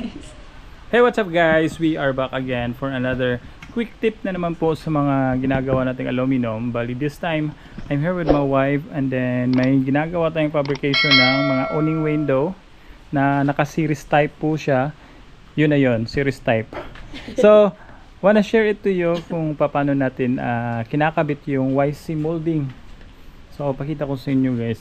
guys. Hey, what's up guys? We are back again for another quick tip na naman po sa mga ginagawa nating aluminum. Bali this time, I'm here with my wife and then may ginagawa tayong fabrication ng mga awning window na naka-series type po siya. Yun na yun, series type. So, wanna share it to you kung paano natin kinakabit yung YC molding. So, pakita ko sa inyo guys.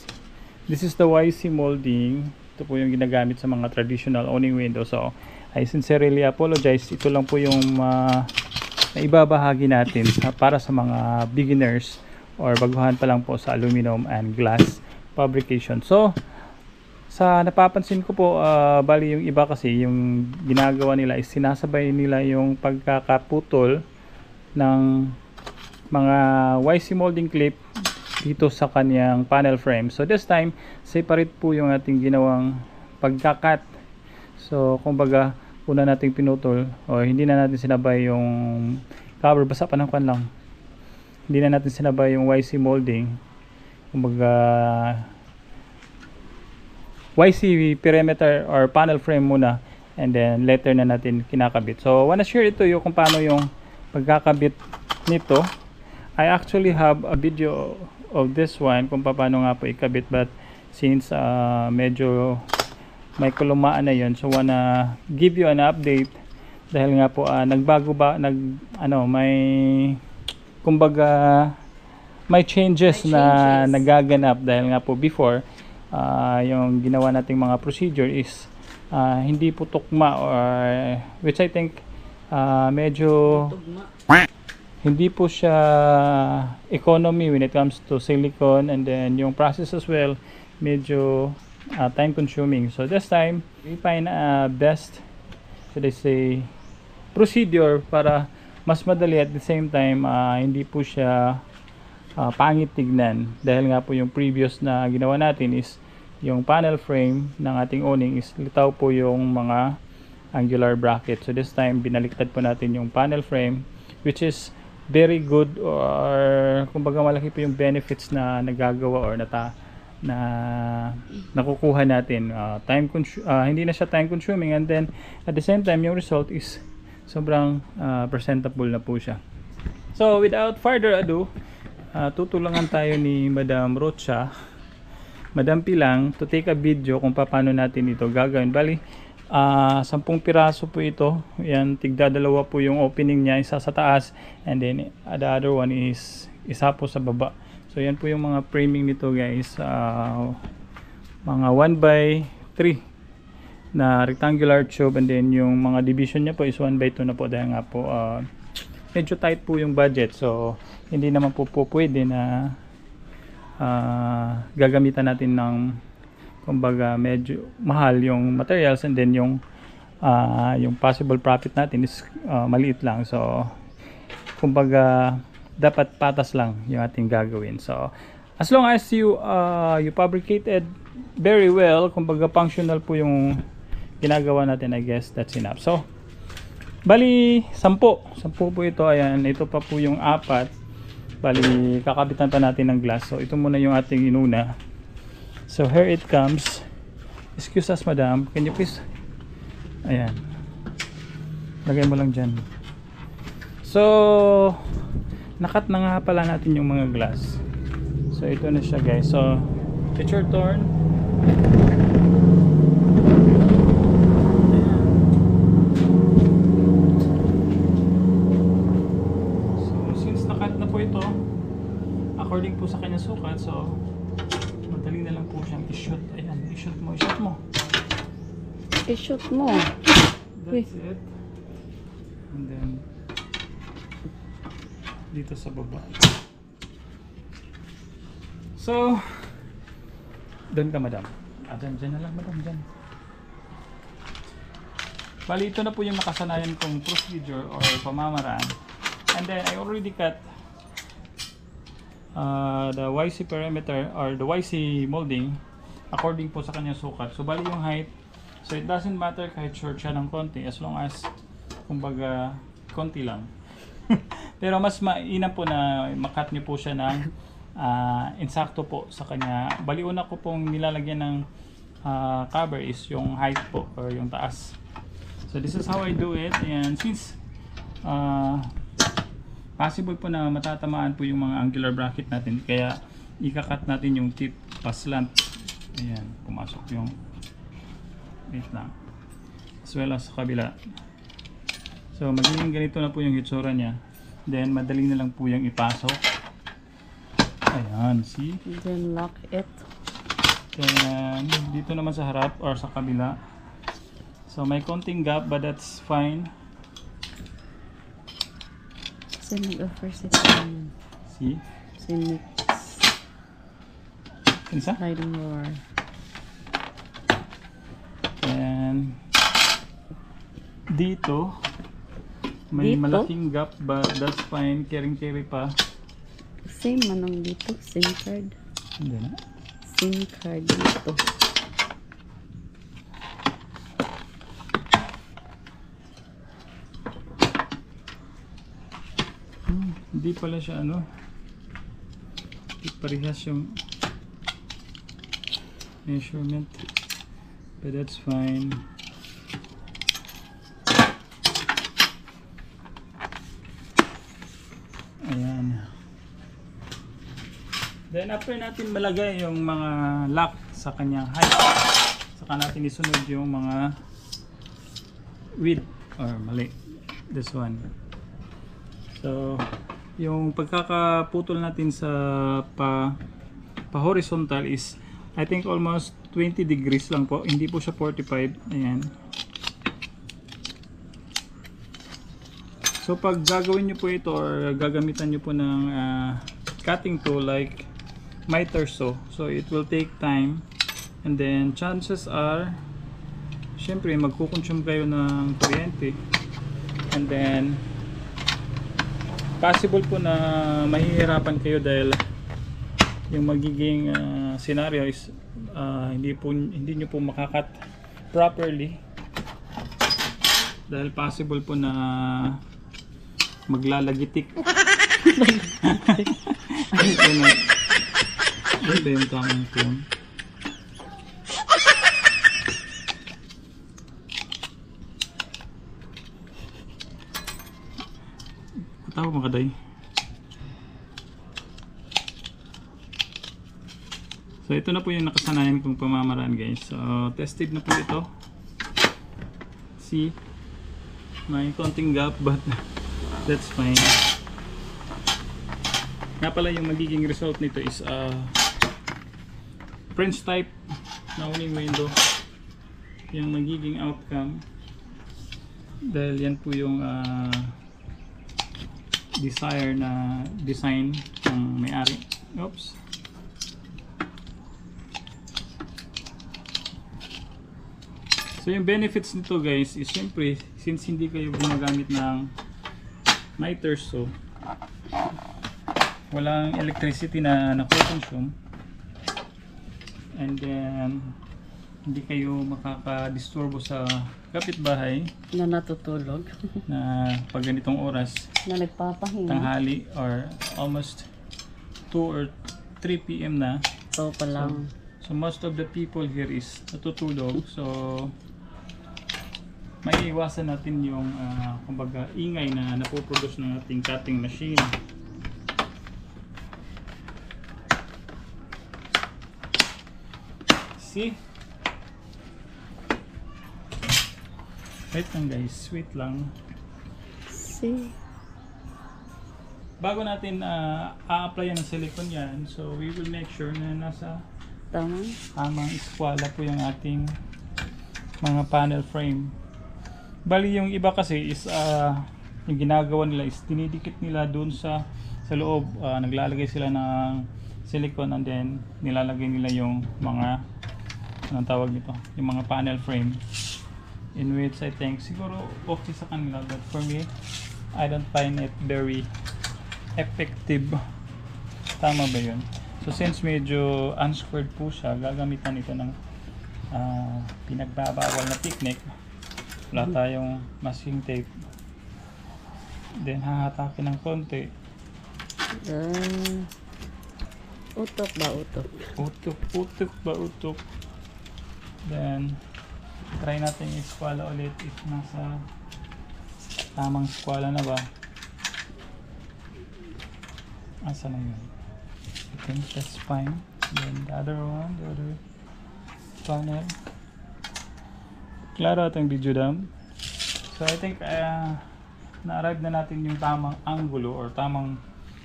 This is the YC molding. Ito po yung ginagamit sa mga traditional awning window. So, I sincerely apologize. Ito lang po yung naibabahagi natin para sa mga beginners or baguhan pa lang po sa aluminum and glass fabrication. So, sa napapansin ko po, bali yung iba kasi yung ginagawa nila is sinasabay nila yung pagkakaputol ng mga YC molding clip dito sa kanyang panel frame. So this time, separate po yung ating ginawang pagkakat. So kumbaga, una nating pinutol o hindi na natin sinabay yung cover, basta panangkan lang. Hindi na natin sinabay yung YC molding. Kumbaga, YC perimeter or panel frame muna and then later na natin kinakabit. So wanna share ito yung kung paano yung pagkakabit nito. I actually have a video of this one kung paano nga po ikabit, but since medyo may kulumaan na yun, so wanna give you an update dahil nga po nagbago ba may kumbaga may changes na nagaganap dahil nga po before yung ginawa nating mga procedure is hindi po tukma or which I think medyo hindi po siya economy when it comes to silicone, and then yung process as well medyo time consuming. So this time we find best, should I say, procedure para mas madali at the same time hindi po siya pangit tignan dahil nga po yung previous na ginawa natin is yung panel frame ng ating awning is litaw po yung mga angular bracket. So this time binaliktad po natin yung panel frame, which is very good, or kumbaga malaki po yung benefits na nagagawa or na nakukuha natin. Hindi na siya time consuming, and then at the same time yung result is sobrang presentable na po siya. So without further ado, tutulungan tayo ni Madam Rocha, Madam Pilang, to take a video kung paano natin ito gagawin. Bali 10 piraso po ito. Yan, tigda dalawa po yung opening niya, isa sa taas and then the other one is isa po sa baba. So yan po yung mga framing nito guys, mga 1x3 na rectangular tube, and then yung mga division niya po is 1x2 na po dahil nga po medyo tight po yung budget. So hindi naman po pwede na gagamitan natin ng kumbaga medyo mahal yung materials, and then yung possible profit natin is maliit lang. So kumbaga dapat patas lang yung ating gagawin. So as long as you fabricated very well, kumbaga functional po yung ginagawa natin, I guess that's enough. So bali 10 po ito. Ayan, ito pa po yung 4. Bali kakabitan pa natin ng glass. So ito muna yung ating inuna. So here it comes. Excuse us madam, can you please, ayan, lagay mo lang dyan. So nakat na nga pala natin yung mga glass. So ito na siya guys. So it's your turn. So since nakat na po ito according po sa kanyang sukat, so madali na lang po siyang i-shoot. Ayan, i-shoot mo. I-shoot mo. That's it. And then dito sa baba. So doon ka madam. Dyan na lang madam, dyan. Bali ito na po yung nakasanayan kong procedure or pamamaraan. And then I already cut the YC perimeter or the YC molding according po sa kanyang sukat. So bali yung height, so it doesn't matter kahit short siya ng konti as long as kumbaga konti lang. Pero mas mainam po na makat nyo po siya ng insakto po sa kanya. Bali una ko pong nilalagyan ng cover is yung height po or yung taas. So this is how I do it, and since possible po na matatamaan po yung mga angular bracket natin, kaya ikakat natin yung tip paslant. Ayan, pumasok yung, wait lang, as well as sa kabila. So magiging ganito na po yung hitsura niya, then madali na lang po yung ipasok. Ayan, see? Then lock it. Then dito naman sa harap or sa kabila, so may konting gap but that's fine. Kasi nag-offer si Simon. See? Si Mix. Isa? Sliding door. And dito may Dito? malaking gap but that's fine, caring-carry pa. Same manong dito. SIM card. Hindi na. SIM card dito. Hindi pala siya ano. Hindi parehas yung measurement. But that's fine. Ayan. Then after natin malagay yung mga lock sa kanyang height, saka natin isunod yung mga width or mali. This one. So yung pagkakaputol natin sa pa horizontal is I think almost 20 degrees lang po, hindi po siya 45. Ayan. So pag gagawin nyo po ito or gagamitan nyo po ng cutting tool like miter saw, so it will take time, and then chances are syempre magkukonsume kayo ng kuryente, and then possible po na mahihirapan kayo dahil yung magiging scenario is hindi nyo po makakat properly dahil possible po na maglalagitik. Ito yung tamang tune. Katawa mga kaday. So ito na po yung nakasanayan kong pamamaraan guys. So tested na po ito. See? May konting gap but that's fine. Nga pala yung magiging result nito is French type na uning window. Yung magiging outcome. Dahil yan po yung desire na design ng may-ari. Oops. So yung benefits nito guys is syempre since hindi kayo gumagamit ng miter saw, walang electricity na nakukonsume, and then hindi kayo makakadisturbo sa kapitbahay Na natutulog. na pag ganitong oras, Na nagpapahinga. tanghali or almost 2 or 3 PM na. Ito pa lang. So most of the people here is natutulog, so maiiwasan natin yung kumbaga ingay na napoproduce ng ating cutting machine. See? Wait lang guys, wait lang. See? Bago natin a-apply ng silicone yan, so we will make sure na nasa Tama? tamang eskwala po yung ating mga panel frame. Bali yung iba kasi is yung ginagawa nila is dinidikit nila dun sa loob, naglalagay sila ng silicone and then nilalagay nila yung mga anong tawag nito, yung mga panel frame, in which I think siguro okay sa kanila, but for me I don't find it very effective. Tama ba yun? So since medyo unsquared po siya, gagamitan ito ng pinagbabawal na technique. Wala tayong masking tape, then hahatakin ng konti. Utok ba utok? Utok ba utok. Then Try natin i-squala ulit if nasa tamang squala na ba. Asa na yun? I think that's fine. Then the other one, the other panel. Klaro itong video dam. So I think na-arrive na natin yung tamang angulo or tamang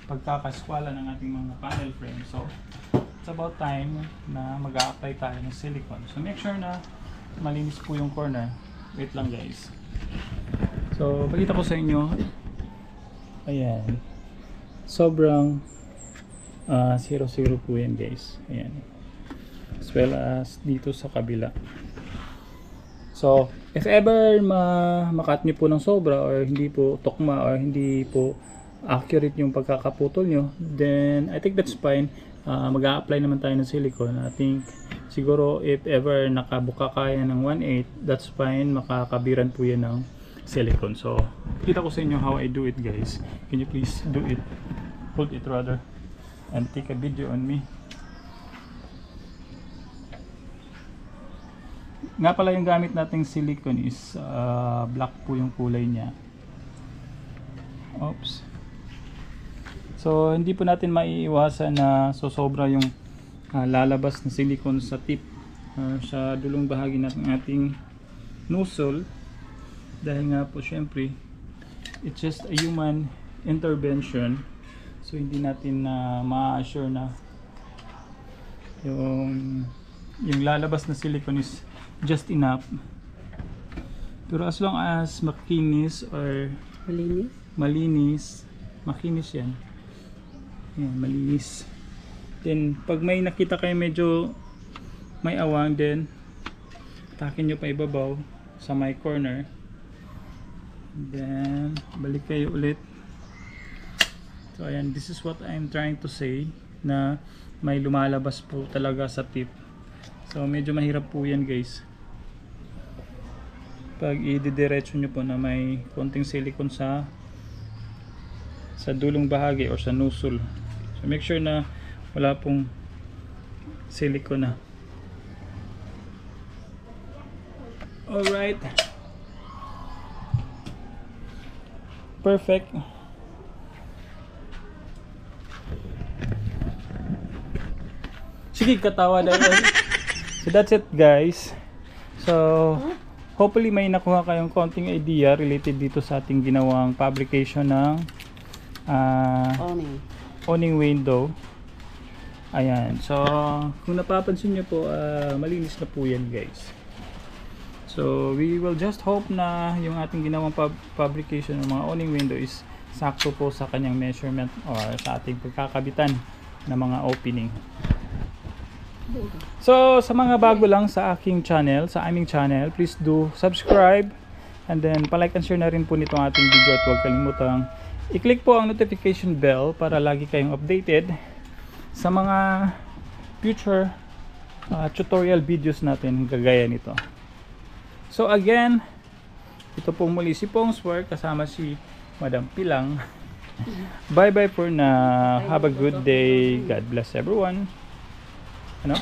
pagkakaskwala ng ating mga panel frame. So it's about time na mag-a-apply tayo ng silicone. So make sure na malinis po yung corner. Wait lang guys. So pakita ko sa inyo. Ayan. Sobrang 0-0 po yan guys. Ayan. As well as dito sa kabila. So if ever makat nyo po ng sobra or hindi po tukma or hindi po accurate yung pagkakaputol nyo, then I think that's fine. Mag-a-apply naman tayo ng silicone. I think siguro if ever nakabuka kaya ng 1/8, that's fine. Makakabiran po yan ng silicone. So kita ko sa inyo how I do it guys. Can you please do it? Hold it rather and take a video on me. Nga pala yung gamit nating silicone is black po yung kulay niya. Oops. So hindi po natin maiiwasan na sosobra yung lalabas na silicone sa tip sa dulong bahagi ng ating nozzle, dahil nga po syempre it's just a human intervention. So hindi natin ma-assure na yung lalabas na silicone is just enough. Pero as long as makinis or malinis, makinis yan. Yan, malinis. Then pag may nakita kayo medyo may awang, then takin nyo pa ibabaw sa my corner. Then balik kayo ulit. So ayan, this is what I'm trying to say, na may lumalabas po talaga sa tip. So medyo mahirap po yan guys pag i-diretso nyo po na may konting silicone sa dulong bahagi or sa nozzle. So make sure na wala pong silicone na. Alright, perfect. Sige, katawa dahil. So that's it guys. So hopefully may nakuha kayong konting idea related dito sa ating ginawang fabrication ng awning window. Ayan. So kung napapansin nyo po, malinis na po yan guys. So we will just hope na yung ating ginawang fabrication ng mga awning window is sakto po sa kanyang measurement or sa ating pagkakabitan ng mga opening. So sa mga bago lang sa aking channel, sa aming channel, please do subscribe and then palike and share na rin po nitong ating video, at huwag kalimutang i-click po ang notification bell para lagi kayong updated sa mga future tutorial videos natin gagaya nito. So again, ito po muli si Pongsworth kasama si Madam Pilang. Bye bye for now. Have a good day. God bless everyone. Ano?